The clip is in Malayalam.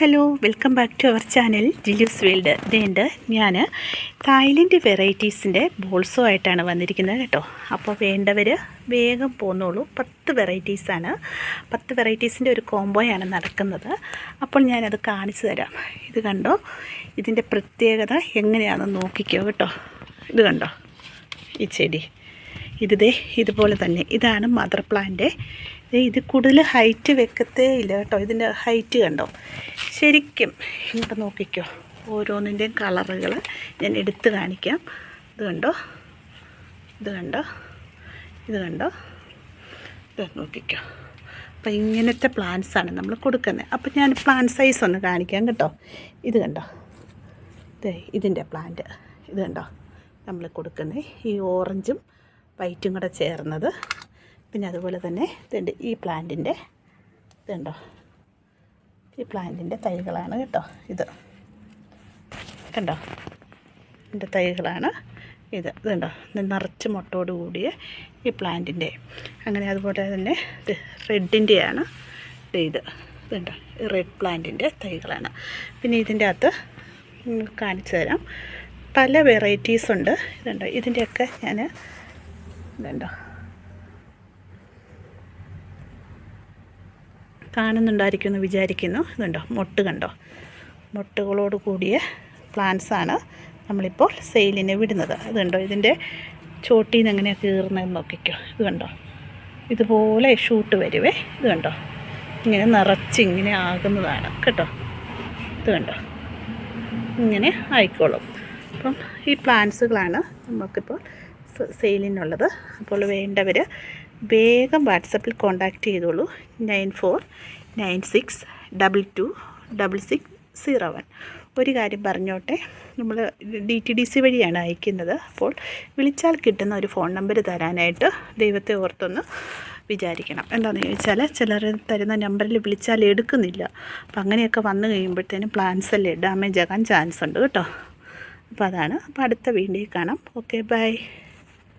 Hello welcome back to our channel Jilu's world. ഇതുണ്ട് ഞാൻ തായ്ലൻഡ് വെറൈറ്റീസിൻ്റെ ബോൾസോ ആയിട്ടാണ് വന്നിരിക്കുന്നത് കേട്ടോ. അപ്പോൾ വേണ്ടവർ വേഗം പോന്നോളൂ. 10 വെറൈറ്റീസാണ്, 10 വെറൈറ്റീസിൻ്റെ ഒരു കോംബോയാണ് നടക്കുന്നത്. അപ്പോൾ ഞാനത് കാണിച്ചു തരാം. ഇത് കണ്ടോ, ഇതിൻ്റെ പ്രത്യേകത എങ്ങനെയാണെന്ന് നോക്കിക്കോ കേട്ടോ. ഇത് കണ്ടോ, ഈ ചെടി ഇതുപോലെ തന്നെ. ഇതാണ് മദർ പ്ലാന്റ്. ഇത് കൂടുതൽ ഹൈറ്റ് വെക്കത്തേ ഇല്ല കേട്ടോ. ഇതിൻ്റെ ഹൈറ്റ് കണ്ടോ, ശരിക്കും ഇങ്ങോട്ട് നോക്കിക്കോ. ഓരോന്നിൻ്റെയും കളറുകൾ ഞാൻ എടുത്ത് കാണിക്കാം. ഇത് കണ്ടോ, ഇത് നോക്കിക്കോ. അപ്പോൾ ഇങ്ങനത്തെ പ്ലാന്റ്സാണ് നമ്മൾ കൊടുക്കുന്നത്. അപ്പോൾ ഞാൻ പ്ലാന്റ് സൈസ് ഒന്ന് കാണിക്കാം കേട്ടോ. ഇത് കണ്ടോ, ഇതിൻ്റെ പ്ലാന്റ് ഇത് കണ്ടോ, നമ്മൾ കൊടുക്കുന്നത് ഈ ഓറഞ്ചും വൈറ്റും കൂടെ ചേർന്നത്. പിന്നെ അതുപോലെ തന്നെ ഇതുണ്ട് ഈ പ്ലാന്റിൻ്റെ, ഇതുണ്ടോ, ഈ പ്ലാന്റിൻ്റെ തൈകളാണ് കേട്ടോ. ഇത് കണ്ടോ, ഇതിൻ്റെ തൈകളാണ്. ഇതുണ്ടോ, നിറച്ച് മുട്ടോട് കൂടിയ ഈ പ്ലാന്റിൻ്റെ. അങ്ങനെ അതുപോലെ തന്നെ ഇത് റെഡിൻ്റെയാണ്. ഇതുണ്ടോ, ഈ റെഡ് പ്ലാന്റിൻ്റെ തൈകളാണ്. പിന്നെ ഇതിൻ്റെ അകത്ത് കാണിച്ചു തരാം, പല വെറൈറ്റീസ് ഉണ്ട്. ഇതുണ്ടോ, ഇതിൻ്റെയൊക്കെ ഞാൻ ഇതുണ്ടോ കാണുന്നുണ്ടായിരിക്കുമെന്ന് വിചാരിക്കുന്നു. ഇതുണ്ടോ, മൊട്ട് കണ്ടോ, മൊട്ടുകളോട് കൂടിയ പ്ലാന്റ്സാണ് നമ്മളിപ്പോൾ സെയിലിന് വിടുന്നത്. ഇതുണ്ടോ, ഇതിൻ്റെ ചോട്ടിൽ നിന്ന് എങ്ങനെയാണ് കീറുന്നതെന്ന് നോക്കിക്കോ. ഇത് കണ്ടോ, ഇതുപോലെ ഷൂട്ട് വരുവേ. ഇത് കണ്ടോ, ഇങ്ങനെ നിറച്ചിങ്ങനെ ആകുന്നതാണ് കേട്ടോ. ഇത് കണ്ടോ, ഇങ്ങനെ ആയിക്കോളും. അപ്പം ഈ പ്ലാന്റ്സുകളാണ് നമുക്കിപ്പോൾ സെയിലിനുള്ളത്. അപ്പോൾ വേണ്ടവർ വേഗം വാട്സപ്പിൽ കോൺടാക്റ്റ് ചെയ്തോളൂ. 9496226601. ഒരു കാര്യം പറഞ്ഞോട്ടെ, നമ്മൾ DTDC വഴിയാണ് അയക്കുന്നത്. അപ്പോൾ വിളിച്ചാൽ കിട്ടുന്ന ഒരു ഫോൺ നമ്പർ തരാനായിട്ട് ദൈവത്തെ ഓർത്തൊന്ന് വിചാരിക്കണം. എന്താണെന്ന് ചോദിച്ചാൽ ചിലർ തരുന്ന നമ്പറിൽ വിളിച്ചാൽ എടുക്കുന്നില്ല. അപ്പം അങ്ങനെയൊക്കെ വന്നു കഴിയുമ്പോഴത്തേനും പ്ലാന്റ്സ് എല്ലാം ഡാമേജ് ആകാൻ ചാൻസ് ഉണ്ട് കേട്ടോ. അപ്പോൾ അതാണ്. അപ്പോൾ അടുത്ത വീഡിയോയിൽ കാണാം. Okay, by.